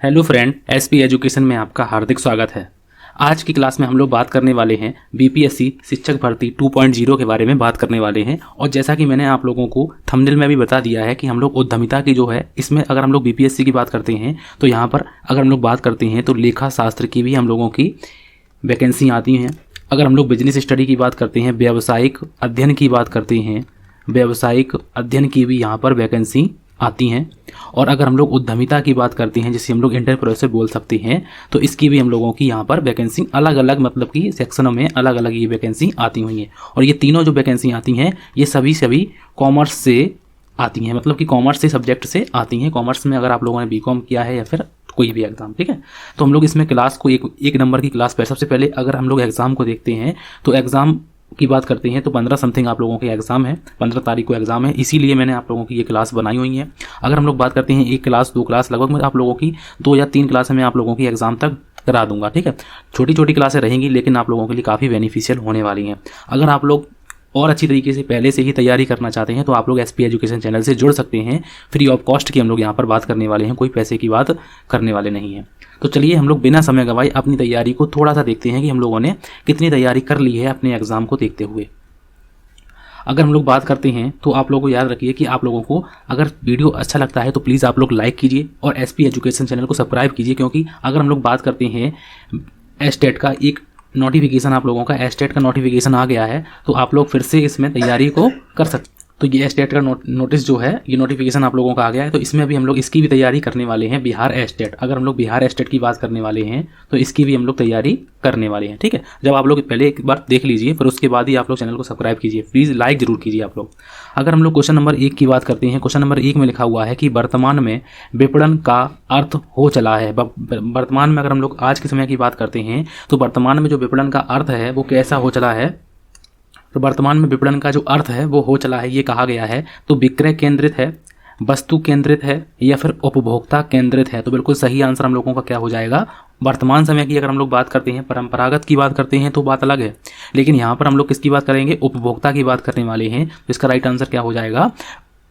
Hello friend, SP education में आपका हार्दिक स्वागत है। आज की क्लास में हम लोग बात करने वाले हैं बीपीएससी शिक्षक भर्ती 2.0 के बारे में बात करने वाले हैं। और जैसा कि मैंने आप लोगों को थंबनेल में भी बता दिया है कि हम लोग उद्यमिता की जो है इसमें अगर हम लोग बीपीएससी की बात करते हैं तो यहाँ पर अगर हम लोग बात करते हैं तो लेखा शास्त्र की भी हम लोगों की वैकेंसी आती हैं। अगर हम लोग बिजनेस स्टडी की बात करते हैं, व्यावसायिक अध्ययन की बात करते हैं, व्यावसायिक अध्ययन की भी यहाँ पर वैकेंसी आती हैं। और अगर हम लोग उद्यमिता की बात करते हैं जिसे हम लोग एंटरप्रेन्योरशिप बोल सकते हैं, तो इसकी भी हम लोगों की यहाँ पर वैकेंसी अलग अलग मतलब कि सेक्शनों में अलग अलग ये वैकेंसी आती हुई हैं। और ये तीनों जो वैकेंसी आती हैं ये सभी कॉमर्स से आती हैं, मतलब कि कॉमर्स से सब्जेक्ट से आती हैं। कॉमर्स में अगर आप लोगों ने बीकॉम किया है या फिर कोई भी एग्जाम, ठीक है। तो हम लोग इसमें क्लास को एक नंबर की क्लास पर सबसे पहले अगर हम लोग एग्जाम को देखते हैं तो एग्जाम की बात करते हैं तो 15 समथिंग आप लोगों के एग्जाम है, 15 तारीख को एग्जाम है, इसीलिए मैंने आप लोगों की ये क्लास बनाई हुई है। अगर हम लोग बात करते हैं एक क्लास दो क्लास लगभग मैं आप लोगों की 2 या 3 क्लासें मैं आप लोगों की एग्जाम तक करा दूंगा, ठीक है। छोटी छोटी क्लासें रहेंगी लेकिन आप लोगों के लिए काफ़ी बेनिफिशियल होने वाली हैं। अगर आप लोग और अच्छी तरीके से पहले से ही तैयारी करना चाहते हैं तो आप लोग एसपी एजुकेशन चैनल से जुड़ सकते हैं। फ्री ऑफ कॉस्ट की हम लोग यहाँ पर बात करने वाले हैं, कोई पैसे की बात करने वाले नहीं हैं। तो चलिए हम लोग बिना समय गंवाए अपनी तैयारी को थोड़ा सा देखते हैं कि हम लोगों ने कितनी तैयारी कर ली है अपने एग्जाम को देखते हुए। अगर हम लोग बात करते हैं तो आप लोगों को याद रखिए कि आप लोगों को अगर वीडियो अच्छा लगता है तो प्लीज़ आप लोग लाइक कीजिए और एसपी एजुकेशन चैनल को सब्सक्राइब कीजिए, क्योंकि अगर हम लोग बात करते हैं एस्टेट का एक नोटिफिकेशन, आप लोगों का एस्टेट का नोटिफिकेशन आ गया है तो आप लोग फिर से इसमें तैयारी को कर सकते। तो ये एस्टेट का नोटिस जो है ये नोटिफिकेशन आप लोगों का आ गया है, तो इसमें भी हम लोग इसकी भी तैयारी करने वाले हैं। बिहार एस्टेट, अगर हम लोग बिहार एस्टेट की बात करने वाले हैं तो इसकी भी हम लोग तैयारी करने वाले हैं, ठीक है। जब आप लोग पहले एक बार देख लीजिए फिर उसके बाद ही आप लोग चैनल को सब्सक्राइब कीजिए, प्लीज़ लाइक जरूर कीजिए आप लोग। अगर हम लोग क्वेश्चन नंबर 1 की बात करते हैं, क्वेश्चन नंबर 1 में लिखा हुआ है कि वर्तमान में विपणन का अर्थ हो चला है। वर्तमान में अगर हम लोग आज के समय की बात करते हैं तो वर्तमान में जो विपणन का अर्थ है वो कैसा हो चला है। तो वर्तमान में विपणन का जो अर्थ है वो हो चला है, ये कहा गया है। तो विक्रय केंद्रित है, वस्तु केंद्रित है या फिर उपभोक्ता केंद्रित है। तो बिल्कुल सही आंसर हम लोगों का क्या हो जाएगा। वर्तमान समय की अगर हम लोग बात करते हैं, परंपरागत की बात करते हैं तो बात अलग है, लेकिन यहाँ पर हम लोग किसकी बात करेंगे, उपभोक्ता की बात करने वाले हैं। तो इसका राइट आंसर क्या हो जाएगा,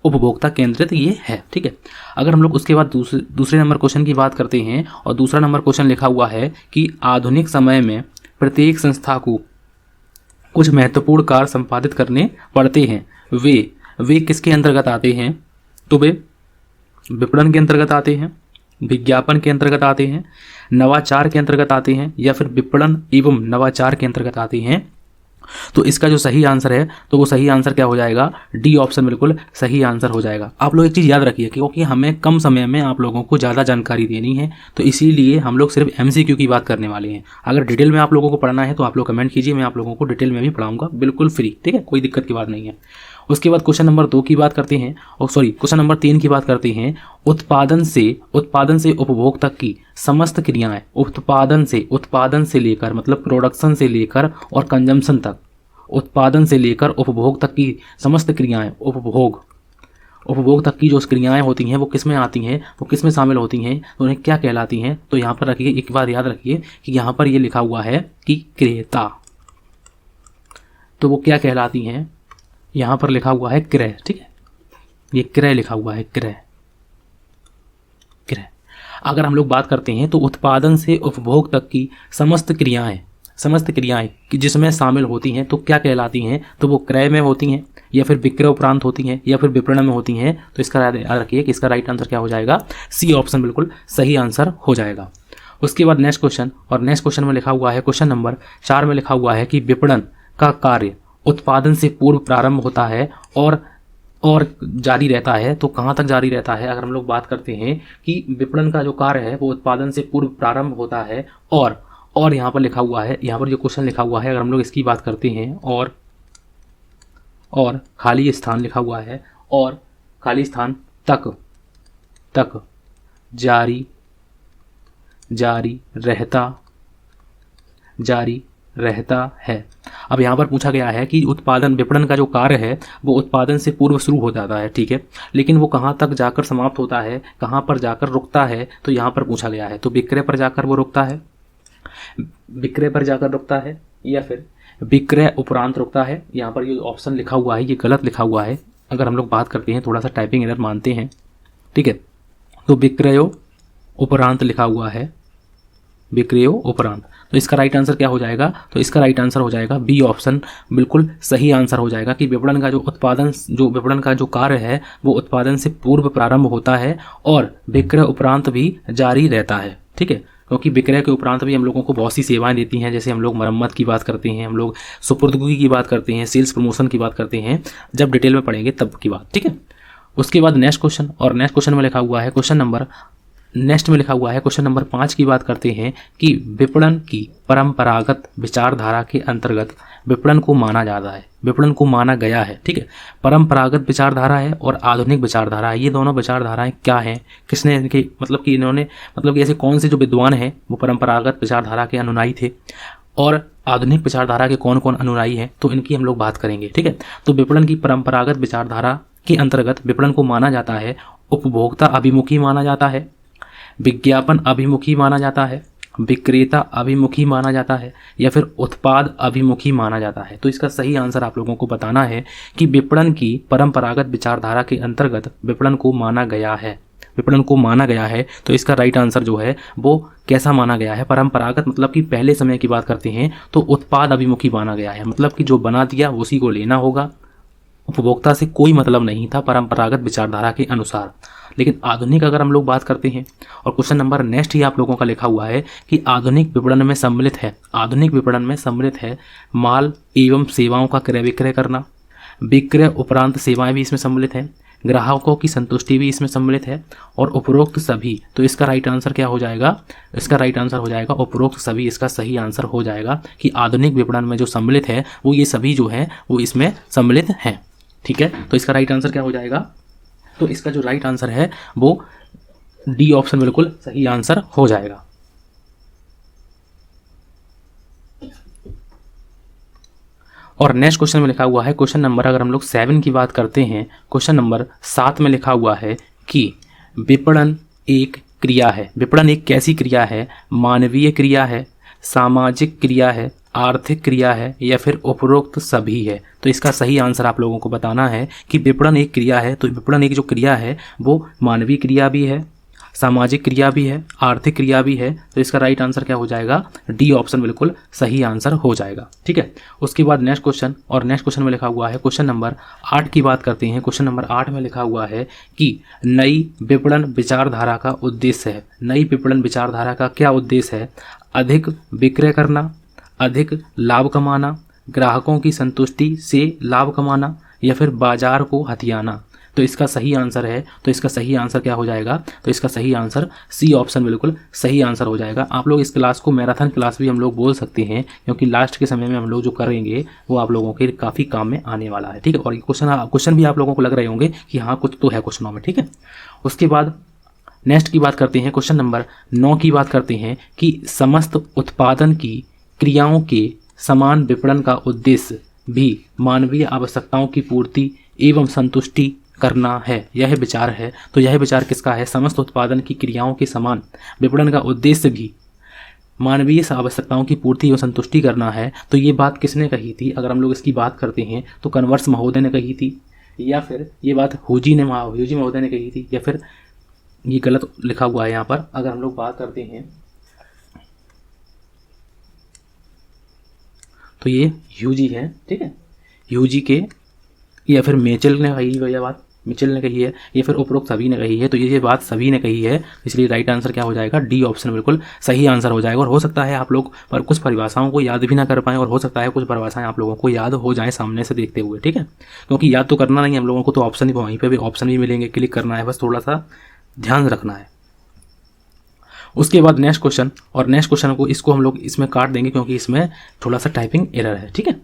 उपभोक्ता केंद्रित ये है, ठीक है। अगर हम लोग उसके बाद दूसरे नंबर क्वेश्चन की बात करते हैं और दूसरा नंबर क्वेश्चन लिखा हुआ है कि आधुनिक समय में प्रत्येक संस्था को कुछ महत्वपूर्ण कार्य संपादित करने पड़ते हैं, वे किसके अंतर्गत आते हैं। तो वे विपणन के अंतर्गत आते हैं, विज्ञापन के अंतर्गत आते हैं, नवाचार के अंतर्गत आते हैं या फिर विपणन एवं नवाचार के अंतर्गत आते हैं। तो इसका जो सही आंसर है तो वो सही आंसर क्या हो जाएगा, डी ऑप्शन बिल्कुल सही आंसर हो जाएगा। आप लोग एक चीज़ याद रखिए क्योंकि हमें कम समय में आप लोगों को ज़्यादा जानकारी देनी है, तो इसीलिए हम लोग सिर्फ एमसीक्यू की बात करने वाले हैं। अगर डिटेल में आप लोगों को पढ़ना है तो आप लोग कमेंट कीजिए, मैं आप लोगों को डिटेल में भी पढ़ाऊंगा, बिल्कुल फ्री, ठीक है, कोई दिक्कत की बात नहीं है। उसके बाद क्वेश्चन नंबर 2 की बात करते हैं, और क्वेश्चन नंबर 3 की बात करते हैं। उत्पादन से उपभोग तक की समस्त क्रियाएं, उत्पादन से लेकर मतलब प्रोडक्शन से लेकर और कंजम्पशन तक, उत्पादन से लेकर उपभोग तक की समस्त क्रियाएं, उपभोग तक की जो क्रियाएं होती हैं वो किस में आती हैं, वो किस में शामिल होती हैं, तो उन्हें क्या कहलाती हैं। तो यहाँ पर रखिए, एक बार याद रखिए कि यहाँ पर ये लिखा हुआ है कि क्रेता, तो वो क्या कहलाती हैं, यहाँ पर लिखा हुआ है क्रय, ठीक है, ये क्रय लिखा हुआ है, क्रय। अगर हम लोग बात करते हैं तो उत्पादन से उपभोग तक की समस्त क्रियाएं कि जिसमें शामिल होती हैं तो क्या कहलाती हैं, तो वो क्रय में होती हैं या फिर विक्रय उपरांत होती हैं या फिर विपणन में होती हैं। तो इसका याद रखिए कि इसका राइट आंसर क्या हो जाएगा, सी ऑप्शन बिल्कुल सही आंसर हो जाएगा। उसके बाद नेक्स्ट क्वेश्चन में लिखा हुआ है, क्वेश्चन नंबर 4 में लिखा हुआ है कि विपणन का कार्य उत्पादन से पूर्व प्रारंभ होता है और जारी रहता है। तो कहाँ तक जारी रहता है, अगर हम लोग बात करते हैं कि विपणन का जो कार्य है वो उत्पादन से पूर्व प्रारंभ होता है और यहाँ पर लिखा हुआ है, यहाँ पर जो क्वेश्चन लिखा हुआ है अगर हम लोग इसकी बात करते हैं और खाली स्थान लिखा हुआ है और खाली स्थान तक जारी रहता है। अब यहाँ पर पूछा गया है कि विपणन का जो कार्य है वो उत्पादन से पूर्व शुरू हो जाता है, ठीक है, लेकिन वो कहाँ तक जाकर समाप्त होता है, कहाँ पर जाकर रुकता है, तो यहाँ पर पूछा गया है। तो विक्रय पर जाकर वो रुकता है, या फिर विक्रय उपरांत रुकता है। यहाँ पर ये ऑप्शन लिखा हुआ है ये गलत लिखा हुआ है। अगर हम लोग बात करते हैं, थोड़ा सा टाइपिंग एरर मानते हैं, ठीक है, तो विक्रय उपरांत लिखा हुआ है, विक्रयो उपरांत। तो इसका राइट आंसर क्या हो जाएगा? तो इसका राइट आंसर हो जाएगा बी ऑप्शन, बिल्कुल सही आंसर हो जाएगा कि विपणन का जो उत्पादन, जो विपणन का जो कार्य है वो उत्पादन से पूर्व प्रारंभ होता है और विक्रय उपरांत भी जारी रहता है। ठीक है, क्योंकि विक्रय के उपरांत भी हम लोगों को बहुत सी सेवाएं देती हैं, जैसे हम लोग मरम्मत की बात करते हैं, हम लोग सुपुर्दगी की बात करते हैं, सेल्स प्रमोशन की बात करते हैं, जब डिटेल में पढ़ेंगे तब की बात। ठीक है, उसके बाद नेक्स्ट क्वेश्चन, और नेक्स्ट क्वेश्चन में लिखा हुआ है क्वेश्चन नंबर 5 की बात करते हैं कि विपणन की परंपरागत विचारधारा के अंतर्गत विपणन को माना जाता है, विपणन को माना गया है। ठीक है, परंपरागत विचारधारा है और आधुनिक विचारधारा है, ये दोनों विचारधाराएं क्या हैं, किसने इनके मतलब कि इन्होंने मतलब कि ऐसे कौन से जो विद्वान हैं वो परंपरागत विचारधारा के अनुयायी थे और आधुनिक विचारधारा के कौन कौन अनुयायी हैं, तो इनकी हम लोग बात करेंगे। ठीक है, तो विपणन की परंपरागत विचारधारा के अंतर्गत विपणन को माना जाता है उपभोक्ता अभिमुखी माना जाता है, विज्ञापन अभिमुखी माना जाता है, विक्रेता अभिमुखी माना जाता है, या फिर उत्पाद अभिमुखी माना जाता है। तो इसका सही आंसर आप लोगों को बताना है कि विपणन की परंपरागत विचारधारा के अंतर्गत विपणन को माना गया है, विपणन को माना गया है। तो इसका राइट आंसर जो है वो कैसा माना गया है? परंपरागत मतलब कि पहले समय की बात करते हैं तो उत्पाद अभिमुखी माना गया है, मतलब कि जो बना दिया उसी को लेना होगा, उपभोक्ता से कोई मतलब नहीं था परंपरागत विचारधारा के अनुसार। लेकिन आधुनिक अगर हम लोग बात करते हैं, और क्वेश्चन नंबर नेक्स्ट ही आप लोगों का लिखा हुआ है कि आधुनिक विपणन में सम्मिलित है, आधुनिक विपणन में सम्मिलित है माल एवं सेवाओं का क्रय विक्रय करना, विक्रय उपरांत सेवाएं भी इसमें सम्मिलित है, ग्राहकों की संतुष्टि भी इसमें सम्मिलित है, और उपरोक्त सभी। तो इसका राइट आंसर क्या हो जाएगा? इसका राइट आंसर हो जाएगा उपरोक्त सभी, इसका सही आंसर हो जाएगा कि आधुनिक विपणन में जो सम्मिलित है वो ये सभी जो है वो इसमें सम्मिलित हैं। ठीक है, तो इसका राइट आंसर क्या हो जाएगा? तो इसका जो राइट आंसर है वो डी ऑप्शन बिल्कुल सही आंसर हो जाएगा। और नेक्स्ट क्वेश्चन में लिखा हुआ है, क्वेश्चन नंबर अगर हम लोग 7 की बात करते हैं, क्वेश्चन नंबर 7 में लिखा हुआ है कि विपणन एक क्रिया है। विपणन एक कैसी क्रिया है? मानवीय क्रिया है, सामाजिक क्रिया है, आर्थिक क्रिया है, या फिर उपरोक्त सभी है। तो इसका सही आंसर आप लोगों को बताना है कि विपणन एक क्रिया है, तो विपणन एक जो क्रिया है वो मानवीय क्रिया भी है, सामाजिक क्रिया भी है, आर्थिक क्रिया भी है। तो इसका राइट आंसर क्या हो जाएगा? डी ऑप्शन बिल्कुल सही आंसर हो जाएगा। ठीक है, उसके बाद नेक्स्ट क्वेश्चन, और नेक्स्ट क्वेश्चन में लिखा हुआ है क्वेश्चन नंबर 8 की बात करते हैं। क्वेश्चन नंबर 8 में लिखा हुआ है कि नई विपणन विचारधारा का उद्देश्य है। नई विपणन विचारधारा का क्या उद्देश्य है? अधिक विक्रय करना, अधिक लाभ कमाना, ग्राहकों की संतुष्टि से लाभ कमाना, या फिर बाजार को हथियाना। तो इसका सही आंसर है, तो इसका सही आंसर क्या हो जाएगा? तो इसका सही आंसर सी ऑप्शन बिल्कुल सही आंसर हो जाएगा। आप लोग इस क्लास को मैराथन क्लास भी हम लोग बोल सकते हैं, क्योंकि लास्ट के समय में हम लोग जो करेंगे वो आप लोगों के काफ़ी काम में आने वाला है। ठीक है, और ये क्वेश्चन भी आप लोगों को लग रहे होंगे कि हाँ कुछ तो है क्वेश्चनों में। ठीक है, उसके बाद नेक्स्ट की बात करते हैं, क्वेश्चन नंबर 9 की बात करते हैं कि समस्त उत्पादन की क्रियाओं के समान विपणन का उद्देश्य भी मानवीय आवश्यकताओं की पूर्ति एवं संतुष्टि करना है। यह विचार है, तो यह विचार किसका है? समस्त उत्पादन की क्रियाओं के समान विपणन का उद्देश्य भी मानवीय आवश्यकताओं की पूर्ति एवं संतुष्टि करना है। तो ये बात किसने कही थी? अगर हम लोग इसकी बात करते हैं तो कन्वर्स महोदय ने कही थी, या फिर ये बात ह्यूजी महोदय ने कही थी, या फिर ये गलत लिखा हुआ है यहाँ पर। अगर हम लोग बात करते हैं तो ये ह्यूजी है। ठीक है, ह्यूजी के, या फिर मिचेल ने कही है, यह बात मिचेल ने कही है, या फिर उपरोक्त सभी ने कही है। तो ये बात सभी ने कही है, इसलिए राइट आंसर क्या हो जाएगा? डी ऑप्शन बिल्कुल सही आंसर हो जाएगा। और हो सकता है आप लोग पर कुछ परिभाषाओं को याद भी ना कर पाएँ, और हो सकता है कुछ परिभाषाएं आप लोगों को याद हो जाएं सामने से देखते हुए। ठीक है, क्योंकि याद तो करना नहीं हम लोगों को, तो ऑप्शन ही वहीं पर भी ऑप्शन भी मिलेंगे, क्लिक करना है, बस थोड़ा सा ध्यान रखना है। उसके बाद नेक्स्ट क्वेश्चन, और नेक्स्ट क्वेश्चन को इसको हम लोग इसमें काट देंगे क्योंकि इसमें थोड़ा सा टाइपिंग एरर है। ठीक है,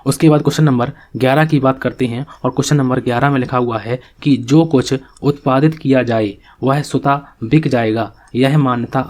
उसके बाद क्वेश्चन नंबर 11 की बात करते हैं, और क्वेश्चन नंबर 11 में लिखा हुआ है कि जो कुछ उत्पादित किया जाए वह स्वतः बिक जाएगा, यह मान्यता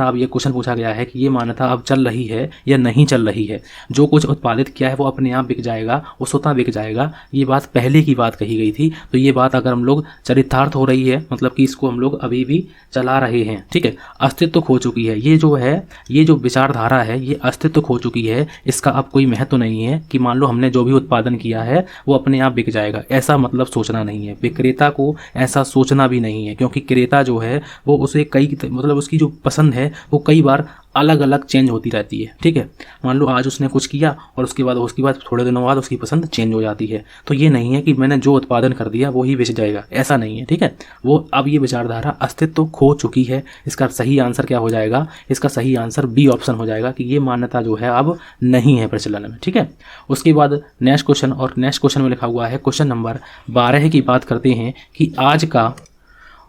अब ये क्वेश्चन पूछा गया है कि ये मान्यता अब चल रही है या नहीं चल रही है। जो कुछ उत्पादित किया है वो अपने आप बिक जाएगा, वो स्वतः बिक जाएगा। ये बात पहले की बात कही गई थी, तो ये बात अगर हम लोग चरितार्थ हो रही है, मतलब कि इसको हम लोग अभी भी चला रहे हैं। ठीक है, अस्तित्व खो चुकी है। ये जो विचारधारा है ये अस्तित्व खो चुकी है। इसका अब कोई महत्व नहीं है कि मान लो हमने जो भी उत्पादन किया है वो अपने आप बिक जाएगा, ऐसा मतलब सोचना नहीं है। विक्रेता को ऐसा सोचना भी नहीं है, क्योंकि क्रेता जो है वो उसे मतलब उसकी जो पसंद है वो कई बार अलग अलग चेंज होती रहती है। ठीक है, मान लो आज उसने कुछ किया और उसके बाद थोड़े दिनों बाद उसकी पसंद चेंज हो जाती है। तो ये नहीं है कि मैंने जो उत्पादन कर दिया वो ही बेच जाएगा, ऐसा नहीं है। ठीक है, वो अब ये विचारधारा अस्तित्व खो चुकी है। इसका सही आंसर क्या हो जाएगा? इसका सही आंसर बी ऑप्शन हो जाएगा कि ये मान्यता जो है अब नहीं है प्रचलन में। ठीक है, उसके बाद नेक्स्ट क्वेश्चन, और नेक्स्ट क्वेश्चन में लिखा हुआ है क्वेश्चन नंबर 12 की बात करते हैं कि आज का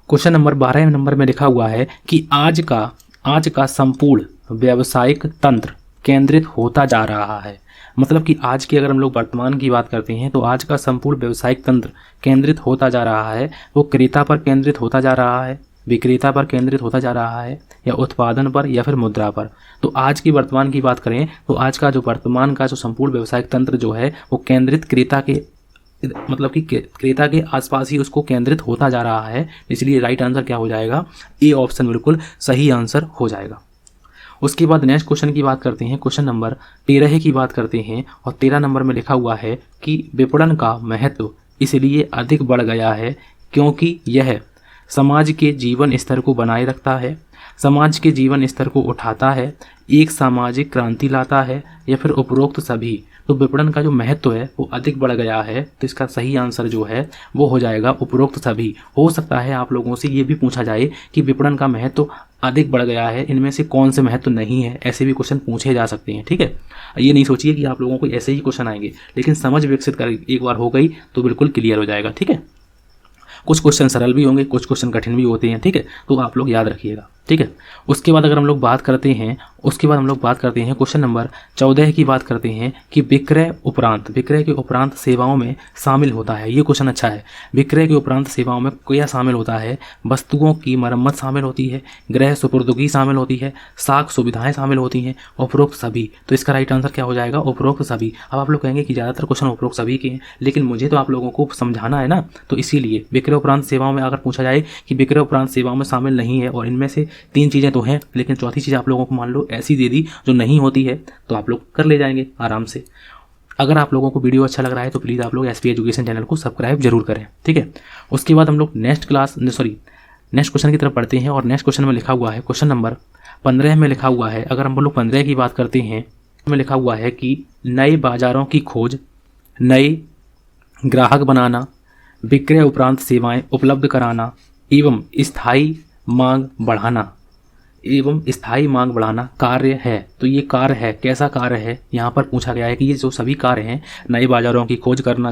क्वेश्चन नंबर 12 नंबर में लिखा हुआ है कि आज का संपूर्ण व्यावसायिक तंत्र केंद्रित होता जा रहा है। मतलब कि आज की अगर हम लोग वर्तमान की बात करते हैं तो आज का संपूर्ण व्यावसायिक तंत्र केंद्रित होता जा रहा है। वो क्रेता पर केंद्रित होता जा रहा है, विक्रेता पर केंद्रित होता जा रहा है, या उत्पादन पर, या फिर मुद्रा पर। तो आज की वर्तमान की बात करें तो आज का जो वर्तमान का जो संपूर्ण व्यावसायिक तंत्र जो है वो केंद्रित क्रेता के, मतलब कि क्रेता के आसपास ही उसको केंद्रित होता जा रहा है। इसलिए राइट आंसर क्या हो जाएगा? ए ऑप्शन बिल्कुल सही आंसर हो जाएगा। उसके बाद नेक्स्ट क्वेश्चन की बात करते हैं, क्वेश्चन नंबर 13 की बात करते हैं, और 13 नंबर में लिखा हुआ है कि विपणन का महत्व इसलिए अधिक बढ़ गया है क्योंकि यह समाज के जीवन स्तर को बनाए रखता है, समाज के जीवन स्तर को उठाता है, एक सामाजिक क्रांति लाता है, या फिर उपरोक्त सभी। तो विपणन का जो महत्व है वो अधिक बढ़ गया है, तो इसका सही आंसर जो है वो हो जाएगा उपरोक्त सभी। हो सकता है आप लोगों से ये भी पूछा जाए कि विपणन का महत्व अधिक बढ़ गया है, इनमें से कौन से महत्व नहीं है, ऐसे भी क्वेश्चन पूछे जा सकते हैं। ठीक है, ये नहीं सोचिए कि आप लोगों को ऐसे ही क्वेश्चन आएंगे, लेकिन समझ विकसित कर एक बार हो गई तो बिल्कुल क्लियर हो जाएगा। ठीक है, कुछ क्वेश्चन सरल भी होंगे, कुछ क्वेश्चन कठिन भी होते हैं। ठीक है, तो आप लोग याद रखिएगा। ठीक है, उसके बाद अगर हम लोग बात करते हैं क्वेश्चन नंबर 14 की बात करते हैं कि विक्रय के उपरांत सेवाओं में शामिल होता है। ये क्वेश्चन अच्छा है। विक्रय के उपरांत सेवाओं में क्या शामिल होता है? वस्तुओं की मरम्मत शामिल होती है, गृह सुपुर्दगी शामिल होती है, साख सुविधाएं शामिल होती हैं, उपरोक्त सभी। तो इसका राइट आंसर क्या हो जाएगा? उपरोक्त सभी। अब आप लोग कहेंगे कि ज़्यादातर क्वेश्चन उपरोक्त सभी के हैं, लेकिन मुझे तो आप लोगों को समझाना है ना, तो इसीलिए विक्रय उपरांत सेवाओं में अगर पूछा जाए कि विक्रय उपरांत सेवाओं में शामिल नहीं है और इनमें से 3 चीज़ें तो हैं, लेकिन चौथी चीज़ आप लोगों को मान लो ऐसी दे दी जो नहीं होती है, तो आप लोग कर ले जाएंगे आराम से। अगर आप लोगों को वीडियो अच्छा लग रहा है तो प्लीज़ आप लोग एसपी एजुकेशन चैनल को सब्सक्राइब जरूर करें। ठीक है, उसके बाद हम लोग नेक्स्ट क्वेश्चन की तरफ पढ़ते हैं, और नेक्स्ट क्वेश्चन में लिखा हुआ है क्वेश्चन नंबर 15 में लिखा हुआ है, अगर हम लोग 15 की बात करते हैं में लिखा हुआ है कि नए बाजारों की खोज, नए ग्राहक बनाना, विक्रय उपरांत सेवाएं उपलब्ध कराना एवं स्थायी मांग बढ़ाना कार्य है। तो ये कार्य है, कैसा कार्य है? यहाँ पर पूछा गया है कि ये जो सभी कार्य हैं, नए बाजारों की खोज करना,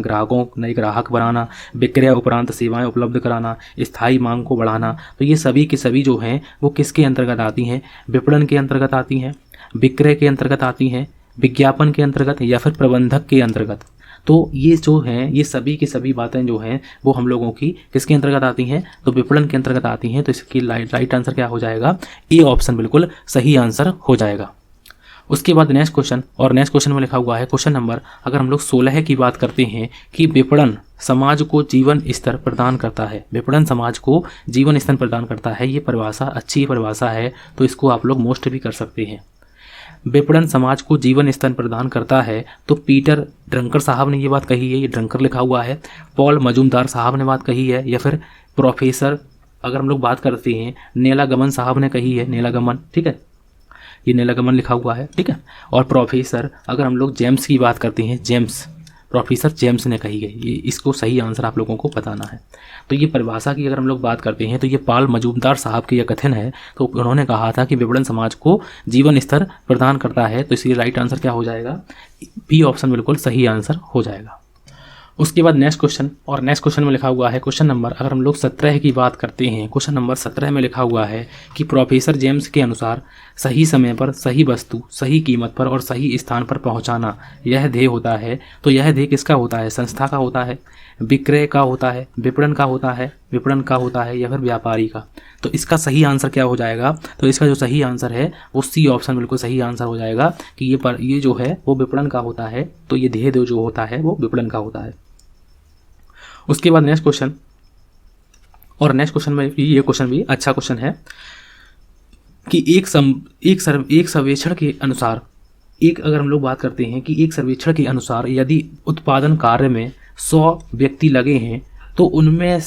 नए ग्राहक बनाना, विक्रय उपरांत सेवाएं उपलब्ध कराना, स्थायी मांग को बढ़ाना, तो ये सभी के सभी जो हैं वो किसके अंतर्गत आती हैं? विपणन के अंतर्गत आती हैं, विक्रय के अंतर्गत आती हैं, विज्ञापन के अंतर्गत, या फिर प्रबंधक के अंतर्गत। तो ये जो हैं, ये सभी की सभी बातें जो हैं वो हम लोगों की किसके अंतर्गत आती हैं? तो विपणन के अंतर्गत आती हैं। तो इसकी राइट आंसर क्या हो जाएगा? ए ऑप्शन बिल्कुल सही आंसर हो जाएगा। उसके बाद नेक्स्ट क्वेश्चन में लिखा हुआ है क्वेश्चन नंबर, अगर हम लोग 16 की बात करते हैं कि विपणन समाज को जीवन स्तर प्रदान करता है। विपणन समाज को जीवन स्तर प्रदान करता है, ये परिभाषा अच्छी परिभाषा है, तो इसको आप लोग मोस्ट भी कर सकते हैं। विपणन समाज को जीवन स्तर प्रदान करता है, तो पीटर ड्रंकर साहब ने ये बात कही है, ये ड्रंकर लिखा हुआ है, पॉल मजूमदार साहब ने बात कही है, या फिर प्रोफेसर अगर हम लोग बात करते हैं नेलागमन साहब ने कही है, नेलागमन। ठीक है, ये नेलागमन लिखा हुआ है। ठीक है, और प्रोफेसर अगर हम लोग जेम्स की बात करते हैं, प्रोफेसर जेम्स ने कही है। ये इसको सही आंसर आप लोगों को बताना है। तो ये परिभाषा की अगर हम लोग बात करते हैं तो ये पॉल मजूमदार साहब के यह कथन है, तो उन्होंने कहा था कि विपणन समाज को जीवन स्तर प्रदान करता है, तो इसलिए राइट आंसर क्या हो जाएगा? बी ऑप्शन बिल्कुल सही आंसर हो जाएगा। उसके बाद नेक्स्ट क्वेश्चन में लिखा हुआ है क्वेश्चन नंबर, अगर हम लोग 17 की बात करते हैं, क्वेश्चन नंबर 17 में लिखा हुआ है कि प्रोफेसर जेम्स के अनुसार सही समय पर सही वस्तु सही कीमत पर और सही स्थान पर पहुंचाना यह ध्येय होता है। तो यह ध्येय किसका होता है? संस्था का होता है, विक्रय का होता है, विपणन का होता है, विपणन का होता है या फिर व्यापारी का। तो इसका सही आंसर क्या हो जाएगा? तो इसका जो सही आंसर है वो सी ऑप्शन बिल्कुल सही आंसर हो जाएगा कि ये जो है वो विपणन का होता है। तो ये ध्येय जो होता है वो विपणन का होता है। उसके बाद नेक्स्ट क्वेश्चन, और नेक्स्ट क्वेश्चन में ये क्वेश्चन भी अच्छा क्वेश्चन है कि एक सर्वेक्षण के अनुसार, अगर हम लोग बात करते हैं कि एक सर्वेक्षण के अनुसार यदि उत्पादन कार्य में 100 व्यक्ति लगे हैं तो उनमें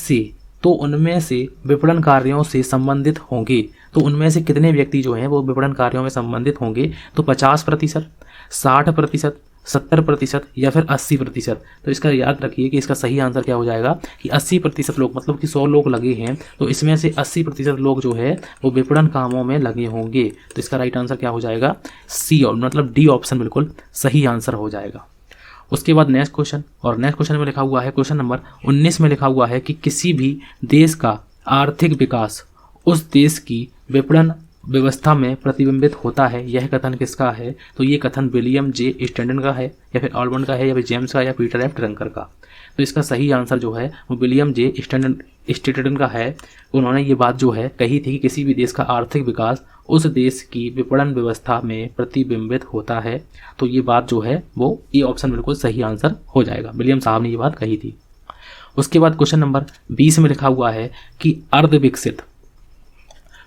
से विपणन कार्यों से संबंधित होंगे। तो उनमें से कितने व्यक्ति जो हैं वो विपणन कार्यों में संबंधित होंगे? तो 50%, 60%, 70% या फिर 80%। तो इसका याद रखिए कि इसका सही आंसर क्या हो जाएगा कि 80% लोग, मतलब कि 100 लोग लगे हैं तो इसमें से 80% लोग जो है वो विपणन कामों में लगे होंगे। तो इसका राइट आंसर क्या हो जाएगा? सी, मतलब डी ऑप्शन बिल्कुल सही आंसर हो जाएगा। उसके बाद नेक्स्ट क्वेश्चन, और नेक्स्ट क्वेश्चन में लिखा हुआ है, क्वेश्चन नंबर 19 में लिखा हुआ है कि किसी भी देश का आर्थिक विकास उस देश की विपणन व्यवस्था में प्रतिबिंबित होता है। यह कथन किसका है? तो ये कथन विलियम जे स्टैंडन का है या फिर ऑलबर्न का है या फिर जेम्स का या पीटर एफ ड्रंकर का। तो इसका सही आंसर जो है वो विलियम जे स्टैंडन का है। उन्होंने ये बात जो है कही थी कि किसी भी देश का आर्थिक विकास उस देश की विपणन व्यवस्था में प्रतिबिंबित होता है। तो ये बात जो है वो ये ऑप्शन बिल्कुल सही आंसर हो जाएगा। विलियम साहब ने ये बात कही थी। उसके बाद क्वेश्चन नंबर 20 में लिखा हुआ है कि अर्धविकसित,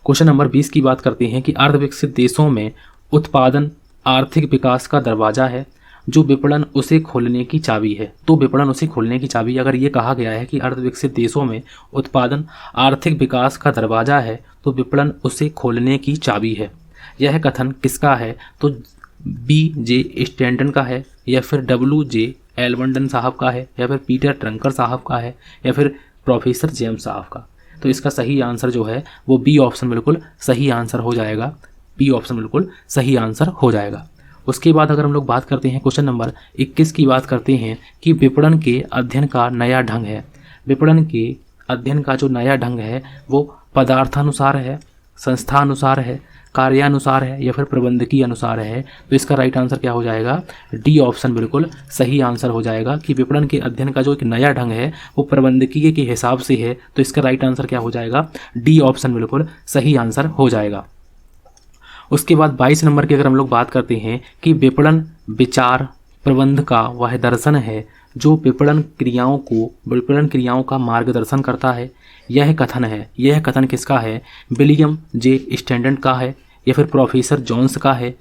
क्वेश्चन नंबर 20 की बात करते हैं कि अर्धविकसित देशों में उत्पादन आर्थिक विकास का दरवाजा है, जो विपणन उसे खोलने की चाबी है। तो विपणन उसे खोलने की चाबी, अगर ये कहा गया है कि अर्धविकसित देशों में उत्पादन आर्थिक विकास का दरवाजा है तो विपणन उसे खोलने की चाबी है। यह कथन किसका है? तो बी जे स्टैंडन का है या फिर डब्ल्यू जे एल्बर्टन साहब का है या फिर पीटर ड्रंकर साहब का है या फिर प्रोफेसर जेम्स साहब का। तो इसका सही आंसर जो है वो बी ऑप्शन बिल्कुल सही आंसर हो जाएगा। बी ऑप्शन बिल्कुल सही आंसर हो जाएगा। उसके बाद अगर हम लोग बात करते हैं क्वेश्चन नंबर 21 की बात करते हैं कि विपणन के अध्ययन का नया ढंग है। विपणन के अध्ययन का जो नया ढंग है वो पदार्थानुसार है, संस्थानुसार है, कार्यानुसार है या फिर प्रबंधकीय अनुसार है। तो इसका राइट आंसर क्या हो जाएगा? डी ऑप्शन बिल्कुल सही आंसर हो जाएगा कि विपणन के अध्ययन का जो एक नया ढंग है वो प्रबंधकीय के हिसाब से है। तो इसका राइट आंसर क्या हो जाएगा? डी ऑप्शन बिल्कुल सही आंसर हो जाएगा। उसके बाद 22 नंबर की अगर हम लोग बात करते हैं कि विपणन विचार प्रबंध का वह दर्शन है जो विपणन क्रियाओं का मार्गदर्शन करता है। यह कथन है, यह कथन किसका है? विलियम जे स्टैंडन का है या फिर प्रोफेसर जोन्स का है,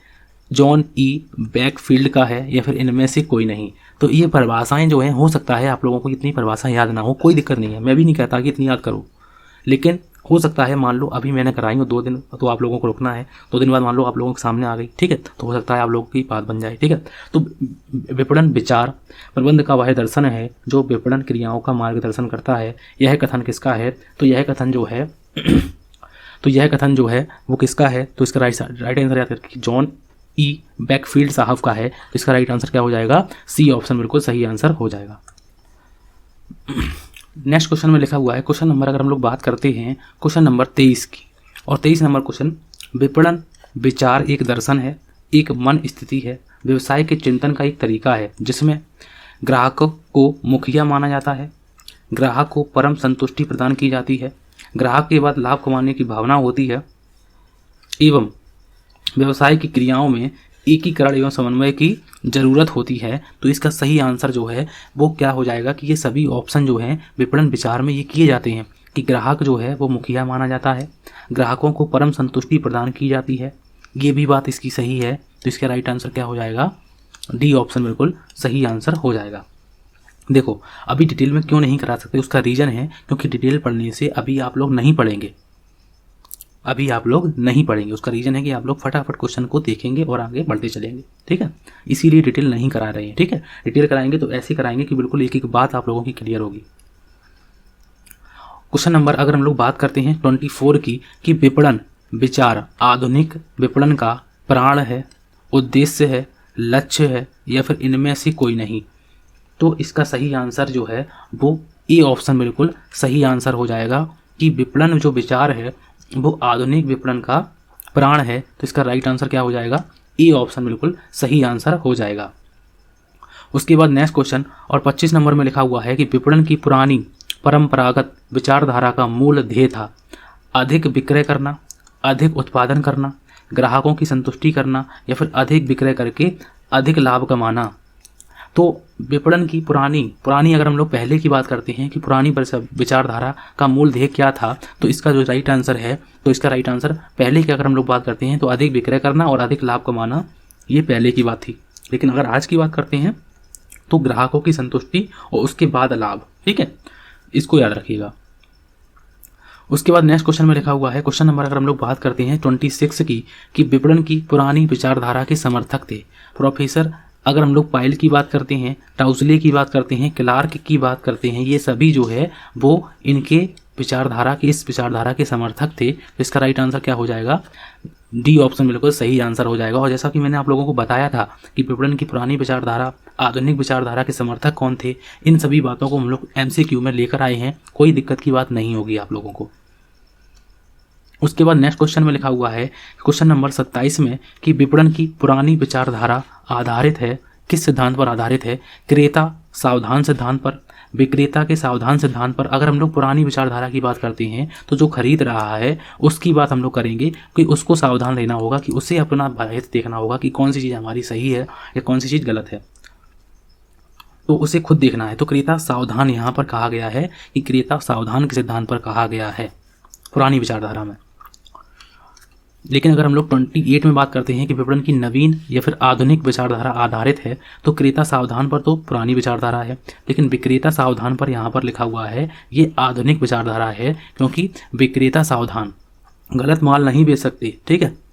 जॉन ई बैकफील्ड का है या फिर इनमें से कोई नहीं। तो ये परिभाषाएं जो हैं, हो सकता है आप लोगों को इतनी परिभाषाएं याद ना हो, कोई दिक्कत नहीं है, मैं भी नहीं कहता कि इतनी याद करो, लेकिन हो सकता है मान लो अभी मैंने कराई हो 2 दिन, तो आप लोगों को रुकना है, 2 दिन बाद मान लो आप लोगों के सामने आ गई, ठीक है, तो हो सकता है आप लोगों की बात बन जाए, ठीक है। तो विपणन विचार प्रबंध का वह दर्शन है जो विपणन क्रियाओं का मार्गदर्शन करता है। यह कथन किसका है? तो यह कथन जो है वो किसका है? तो इसका राइट आंसर याद करके जॉन ई बैकफील्ड साहब का है। तो इसका राइट आंसर क्या हो जाएगा? सी ऑप्शन बिल्कुल सही आंसर हो जाएगा। नेक्स्ट क्वेश्चन में लिखा हुआ है, क्वेश्चन नंबर अगर हम लोग बात करते हैं क्वेश्चन नंबर 23 की, और 23 नंबर क्वेश्चन, विपणन विचार एक दर्शन है, एक मन स्थिति है, व्यवसाय के चिंतन का एक तरीका है जिसमें ग्राहकों को मुखिया माना जाता है, ग्राहक को परम संतुष्टि प्रदान की जाती है, ग्राहक के बाद लाभ कमाने की भावना होती है, एवं व्यवसाय की क्रियाओं में एकीकरण एवं समन्वय की जरूरत होती है। तो इसका सही आंसर जो है वो क्या हो जाएगा कि ये सभी ऑप्शन जो हैं विपणन विचार में ये किए जाते हैं कि ग्राहक जो है वो मुखिया माना जाता है, ग्राहकों को परम संतुष्टि प्रदान की जाती है, ये भी बात इसकी सही है। तो इसका राइट आंसर क्या हो जाएगा? डी ऑप्शन बिल्कुल सही आंसर हो जाएगा। देखो अभी डिटेल में क्यों नहीं करा सकते, उसका रीज़न है क्योंकि डिटेल पढ़ने से अभी आप लोग नहीं पढ़ेंगे, उसका रीज़न है कि आप लोग फटाफट क्वेश्चन को देखेंगे और आगे बढ़ते चलेंगे, ठीक है, इसीलिए डिटेल नहीं करा रहे हैं, ठीक है। डिटेल कराएंगे तो ऐसे कराएंगे कि बिल्कुल एक एक बात आप लोगों की क्लियर होगी। क्वेश्चन नंबर अगर हम लोग बात करते हैं 24 की कि विपणन विचार आधुनिक विपणन का प्राण है, उद्देश्य है, लक्ष्य है या फिर इनमें से कोई नहीं। तो इसका सही आंसर जो है वो ए ऑप्शन बिल्कुल सही आंसर हो जाएगा कि विपणन जो विचार है वो आधुनिक विपणन का प्राण है। तो इसका राइट आंसर क्या हो जाएगा? ए ऑप्शन बिल्कुल सही आंसर हो जाएगा। उसके बाद नेक्स्ट क्वेश्चन और 25 नंबर में लिखा हुआ है कि विपणन की परंपरागत विचारधारा का मूल ध्येय था? अधिक विक्रय करना, अधिक उत्पादन करना, ग्राहकों की संतुष्टि करना, या फिर अधिक विक्रय करके अधिक लाभ कमाना। तो विपणन की पुरानी अगर हम लोग पहले की बात करते हैं कि पुरानी विचारधारा का मूल ध्येय क्या था, तो इसका जो राइट आंसर है, तो इसका राइट आंसर पहले की अगर हम लोग बात करते हैं तो अधिक विक्रय करना और अधिक लाभ कमाना, ये पहले की बात थी। लेकिन अगर आज की बात करते हैं तो ग्राहकों की संतुष्टि और उसके बाद लाभ। ठीक है, इसको याद रखिएगा। उसके बाद नेक्स्ट क्वेश्चन में लिखा हुआ है, क्वेश्चन नंबर अगर हम लोग बात करते हैं 26 की, कि विपणन की पुरानी विचारधारा के समर्थक थे प्रोफेसर। अगर हम लोग पाइल की बात करते हैं, टाउजले की बात करते हैं, क्लार्क की बात करते हैं, ये सभी जो है वो इनके इस विचारधारा के समर्थक थे। तो इसका राइट आंसर क्या हो जाएगा? डी ऑप्शन बिल्कुल सही आंसर हो जाएगा। और जैसा कि मैंने आप लोगों को बताया था कि विपणन की पुरानी विचारधारा, आधुनिक विचारधारा के समर्थक कौन थे, इन सभी बातों को हम लोग MCQ में लेकर आए हैं, कोई दिक्कत की बात नहीं होगी आप लोगों को। उसके बाद नेक्स्ट क्वेश्चन में लिखा हुआ है, क्वेश्चन नंबर 27 में, कि विपणन की पुरानी विचारधारा आधारित है, किस सिद्धांत पर आधारित है? क्रेता सावधान सिद्धांत पर, विक्रेता के सावधान सिद्धांत पर। अगर हम लोग पुरानी विचारधारा की बात करते हैं तो जो खरीद रहा है उसकी बात हम लोग करेंगे कि उसको सावधान रहना होगा, कि उसे अपना हित देखना होगा कि कौन सी चीज़ हमारी सही है या कौन सी चीज़ गलत है, तो उसे खुद देखना है। तो क्रेता सावधान यहाँ पर कहा गया है कि क्रेता सावधान के सिद्धांत पर कहा गया है पुरानी विचारधारा में। लेकिन अगर हम लोग 28 में बात करते हैं कि विपणन की नवीन या फिर आधुनिक विचारधारा आधारित है, तो क्रेता सावधान पर तो पुरानी विचारधारा है, लेकिन विक्रेता सावधान पर यहाँ पर लिखा हुआ है ये आधुनिक विचारधारा है, क्योंकि विक्रेता सावधान गलत माल नहीं बेच सकते। ठीक है।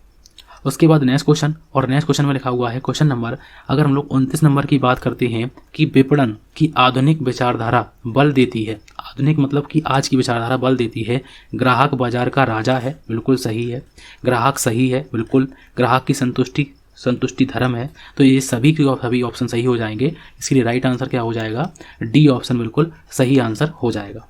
उसके बाद नेक्स्ट क्वेश्चन में लिखा हुआ है, क्वेश्चन नंबर अगर हम लोग 29 नंबर की बात करते हैं कि विपणन की आधुनिक विचारधारा बल देती है, आधुनिक मतलब कि आज की विचारधारा बल देती है, ग्राहक बाजार का राजा है, बिल्कुल सही है। ग्राहक सही है, बिल्कुल। ग्राहक की संतुष्टि धर्म है, तो ये सभी के सभी ऑप्शन सही हो जाएंगे। इसके लिए राइट आंसर क्या हो जाएगा? डी ऑप्शन बिल्कुल सही आंसर हो जाएगा।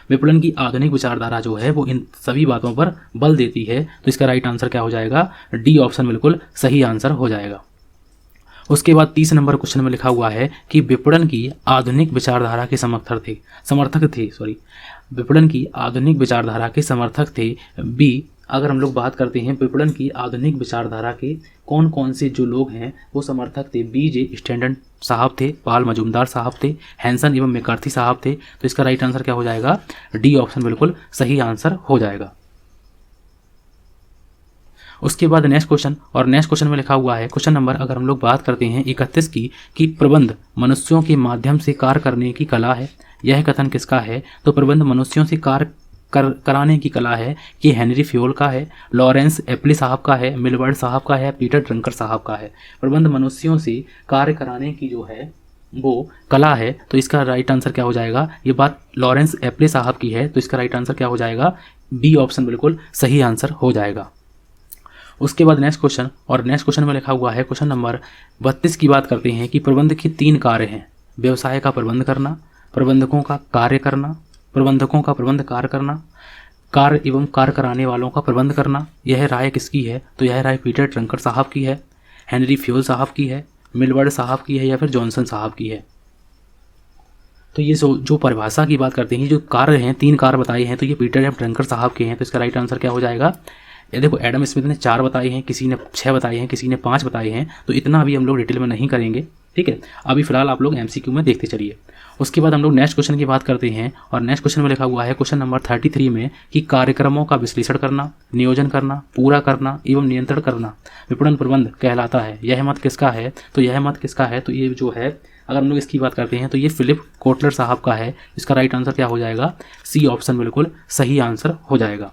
विपणन की आधुनिक विचारधारा जो है वो इन सभी बातों पर बल देती है, तो इसका राइट आंसर क्या हो जाएगा? डी ऑप्शन बिल्कुल सही आंसर हो जाएगा। उसके बाद 30 नंबर क्वेश्चन में लिखा हुआ है कि विपणन की आधुनिक विचारधारा के समर्थक थे विपणन की आधुनिक विचारधारा के समर्थक थे बी। अगर हम लोग बात करते हैं विपणन की आधुनिक विचारधारा के कौन कौन से जो लोग हैं वो समर्थक थे, B.J. स्टैंडर्ड साहब थे, पाल मजूमदार साहब थे, हैंसन एवं मैकार्थी साहब थे। तो इसका राइट आंसर क्या हो जाएगा? डी ऑप्शन बिल्कुल सही आंसर हो जाएगा। उसके बाद नेक्स्ट क्वेश्चन में लिखा हुआ है, क्वेश्चन नंबर अगर हम लोग बात करते हैं 31 की, कि प्रबंध मनुष्यों के माध्यम से कार्य करने की कला है, यह कथन किसका है? तो प्रबंध मनुष्यों से कार्य कराने की कला है, ये हेनरी फ्योल का है, लॉरेंस एप्ली साहब का है, मिलवर्ड साहब का है, पीटर ड्रंकर साहब का है। प्रबंध मनुष्यों से कार्य कराने की जो है वो कला है, तो इसका राइट आंसर क्या हो जाएगा? ये बात लॉरेंस एप्ले साहब की है, तो इसका राइट आंसर क्या हो जाएगा? बी ऑप्शन बिल्कुल सही आंसर हो जाएगा। उसके बाद नेक्स्ट क्वेश्चन में लिखा हुआ है, क्वेश्चन नंबर 32 की बात करते हैं कि प्रबंध के 3 कार्य हैं, व्यवसाय का प्रबंध करना, प्रबंधकों का प्रबंध कार्य करना, कार्य एवं कार्य कराने वालों का प्रबंध करना। यह राय किसकी है? तो यह राय पीटर ड्रंकर साहब की है, हेनरी फ्योल साहब की है, मिलवर्ड साहब की है, या फिर जॉनसन साहब की है। तो ये जो परिभाषा की बात करते हैं, जो कार्य हैं, 3 कार्य बताए हैं, तो ये पीटर एम ड्रंकर साहब के हैं। तो इसका राइट आंसर क्या हो जाएगा? ये देखो, एडम स्मिथ ने 4 बताए हैं, किसी ने 6 बताए हैं, किसी ने 5 बताए हैं, तो इतना अभी हम लोग डिटेल में नहीं करेंगे। ठीक है, अभी फिलहाल आप लोग MCQ में देखते चलिए। उसके बाद हम लोग नेक्स्ट क्वेश्चन की बात करते हैं, और नेक्स्ट क्वेश्चन में लिखा हुआ है, क्वेश्चन नंबर 33 में, कि कार्यक्रमों का विश्लेषण करना, नियोजन करना, पूरा करना एवं नियंत्रण करना विपणन प्रबंध कहलाता है। यह मत किसका है? तो ये जो है, अगर हम लोग इसकी बात करते हैं तो ये फिलिप कोटलर साहब का है। इसका राइट आंसर क्या हो जाएगा? सी ऑप्शन बिल्कुल सही आंसर हो जाएगा।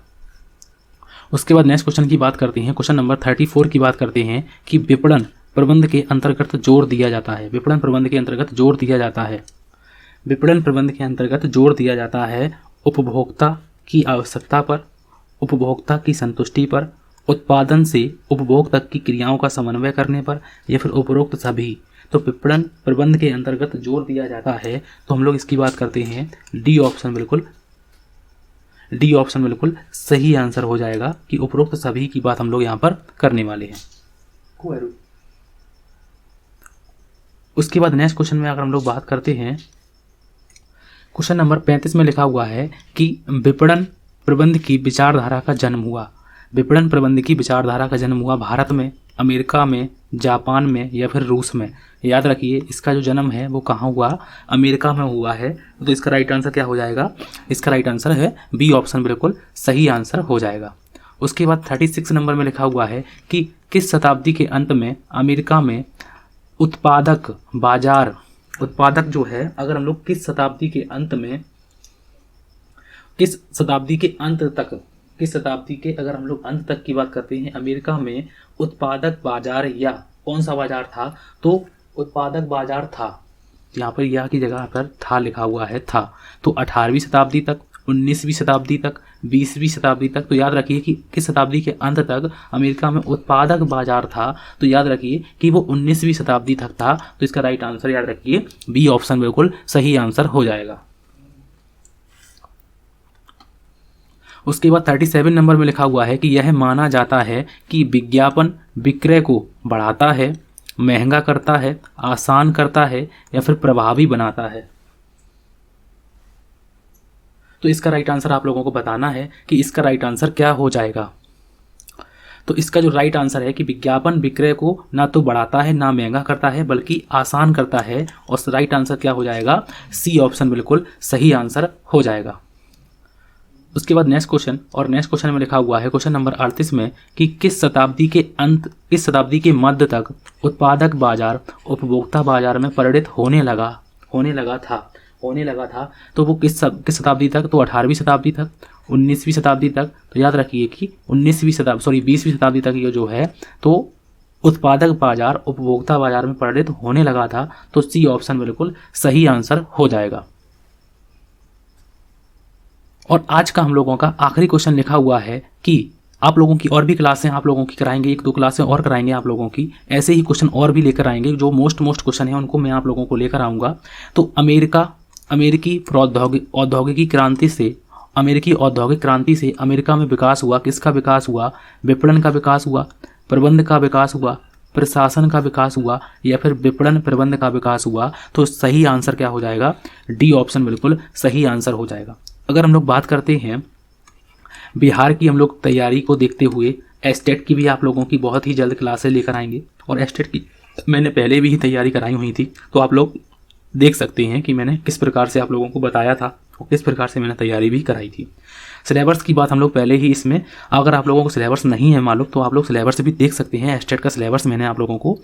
उसके बाद नेक्स्ट क्वेश्चन की बात करते हैं, क्वेश्चन नंबर 34 की बात करते हैं कि विपणन प्रबंध के अंतर्गत जोर दिया जाता है। विपणन प्रबंध के अंतर्गत जोर दिया जाता है उपभोक्ता की आवश्यकता पर, उपभोक्ता की संतुष्टि पर, उत्पादन से उपभोग तक की क्रियाओं का समन्वय करने पर, या फिर उपरोक्त सभी। तो विपणन प्रबंध के अंतर्गत जोर दिया जाता है, तो हम लोग इसकी बात करते हैं डी ऑप्शन बिल्कुल सही आंसर हो जाएगा, कि उपरोक्त सभी की बात हम लोग यहाँ पर करने वाले हैं। उसके बाद नेक्स्ट क्वेश्चन में अगर हम लोग बात करते हैं क्वेश्चन नंबर 35 में लिखा हुआ है कि विपणन प्रबंध की विचारधारा का जन्म हुआ। विपणन प्रबंध की विचारधारा का जन्म हुआ भारत में, अमेरिका में, जापान में या फिर रूस में। याद रखिए इसका जो जन्म है वो कहाँ हुआ, अमेरिका में हुआ है। तो इसका राइट आंसर क्या हो जाएगा, इसका राइट आंसर है बी ऑप्शन, बिल्कुल सही आंसर हो जाएगा। उसके बाद 36 नंबर में लिखा हुआ है कि किस शताब्दी के अंत में अमेरिका में उत्पादक बाजार, उत्पादक जो है, अगर हम लोग किस शताब्दी के अंत में, किस शताब्दी के अंत तक, किस शताब्दी के अगर हम लोग अंत तक की बात करते हैं, अमेरिका में उत्पादक बाजार या कौन सा बाजार था, तो उत्पादक बाजार था, यहाँ पर या की जगह पर था लिखा हुआ है था। तो 18वीं शताब्दी तक, 19वीं शताब्दी तक, 20वीं शताब्दी तक। तो याद रखिए कि किस शताब्दी के अंत तक अमेरिका में उत्पादक बाजार था, तो याद रखिए कि वो 19वीं शताब्दी तक था। तो इसका राइट आंसर याद रखिए बी ऑप्शन बिल्कुल सही आंसर हो जाएगा। उसके बाद 37 नंबर में लिखा हुआ है कि यह माना जाता है कि विज्ञापन विक्रय को बढ़ाता है, महंगा करता है, आसान करता है या फिर प्रभावी बनाता है। तो इसका राइट आंसर आप लोगों को बताना है कि इसका राइट आंसर क्या हो जाएगा। तो इसका जो राइट आंसर है कि विज्ञापन विक्रय को ना तो बढ़ाता है ना महंगा करता है बल्कि आसान करता है, और राइट आंसर क्या हो जाएगा, सी ऑप्शन बिल्कुल सही आंसर हो जाएगा। उसके बाद नेक्स्ट क्वेश्चन, और नेक्स्ट क्वेश्चन में लिखा हुआ है क्वेश्चन नंबर 38 में कि किस शताब्दी के अंत, किस शताब्दी के मध्य तक उत्पादक बाजार उपभोक्ता बाजार में परिणत होने लगा था। तो वो किस शताब्दी तक, तो 18वीं शताब्दी तक, 19वीं शताब्दी तक। तो याद रखिए कि 20वीं शताब्दी तक ये जो है तो उत्पादक बाजार उपभोक्ता बाजार में परिणत होने लगा था। तो सी ऑप्शन बिल्कुल सही आंसर हो जाएगा। और आज का हम लोगों का आखिरी क्वेश्चन लिखा हुआ है कि आप लोगों की और भी क्लासें आप लोगों की कराएंगे, 1-2 क्लासें और कराएंगे आप लोगों की, ऐसे ही क्वेश्चन और भी लेकर आएंगे। जो मोस्ट क्वेश्चन है उनको मैं आप लोगों को लेकर आऊँगा। तो अमेरिकी औद्योगिकी क्रांति से, अमेरिकी औद्योगिक क्रांति से अमेरिका में विकास हुआ, किसका विकास हुआ, विपणन का विकास हुआ, प्रबंध का विकास हुआ, प्रशासन का विकास हुआ या फिर विपणन प्रबंध का विकास हुआ। तो सही आंसर क्या हो जाएगा, डी ऑप्शन बिल्कुल सही आंसर हो जाएगा। अगर हम लोग बात करते हैं बिहार की, हम लोग तैयारी को देखते हुए एस्टेट की भी आप लोगों की बहुत ही जल्द क्लासें लेकर आएंगे। और एस्टेट की मैंने पहले भी ही तैयारी कराई हुई थी, तो आप लोग देख सकते हैं कि मैंने किस प्रकार से आप लोगों को बताया था और किस प्रकार से मैंने तैयारी भी कराई थी। सिलेबस की बात हम लोग पहले ही इसमें, अगर आप लोगों को सिलेबस नहीं है मालूम तो आप लोग सिलेबस भी देख सकते हैं। एस्टेट का सिलेबस मैंने आप लोगों को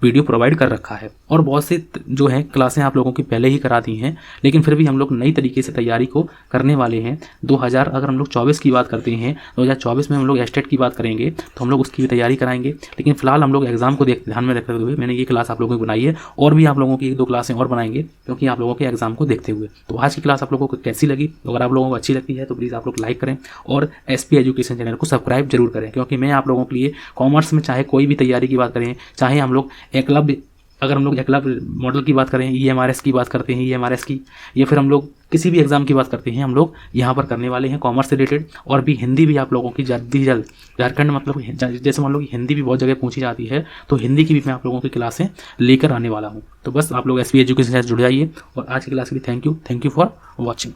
वीडियो प्रोवाइड कर रखा है, और बहुत से जो है क्लासें आप लोगों की पहले ही करा दी हैं, लेकिन फिर भी हम लोग नई तरीके से तैयारी को करने वाले हैं। 2000 अगर हम लोग 24 की बात करते हैं, 2024 में हम लोग एस्टेट की बात करेंगे तो हम लोग उसकी भी तैयारी कराएंगे। लेकिन फिलहाल हम लोग एग्जाम को ध्यान में रखते हुए मैंने ये क्लास आप लोगों को बनाई है, और भी आप लोगों की 1-2 क्लासें और बनाएंगे क्योंकि आप लोगों के एग्जाम को देखते हुए। तो आज की क्लास आप लोगों को कैसी लगी, अगर आप लोगों को अच्छी लगती है तो प्लीज़ आप लोग लाइक करें और एसपी एजुकेशन चैनल को सब्सक्राइब जरूर करें, क्योंकि मैं आप लोगों के लिए कॉमर्स में चाहे कोई भी तैयारी की बात करें, चाहे हम लोग एकलव्य, अगर हम लोग एकलव्य मॉडल की बात करें, ईएमआरएस की बात करते हैं, ईएमआरएस की, या फिर हम लोग किसी भी एग्जाम की बात करते हैं, हम लोग यहाँ पर करने वाले हैं कॉमर्स से रिलेटेड। और भी हिंदी भी आप लोगों की जल्दी जल्द, झारखंड मतलब जैसे मान लो कि हिंदी भी बहुत जगह पूछी जाती है, तो हिंदी की भी मैं आप लोगों की क्लासें लेकर आने वाला हूँ। तो बस आप लोग एसपी एजुकेशन से जुड़ जाइए। और आज की क्लास के लिए थैंक यू फॉर वॉचिंग।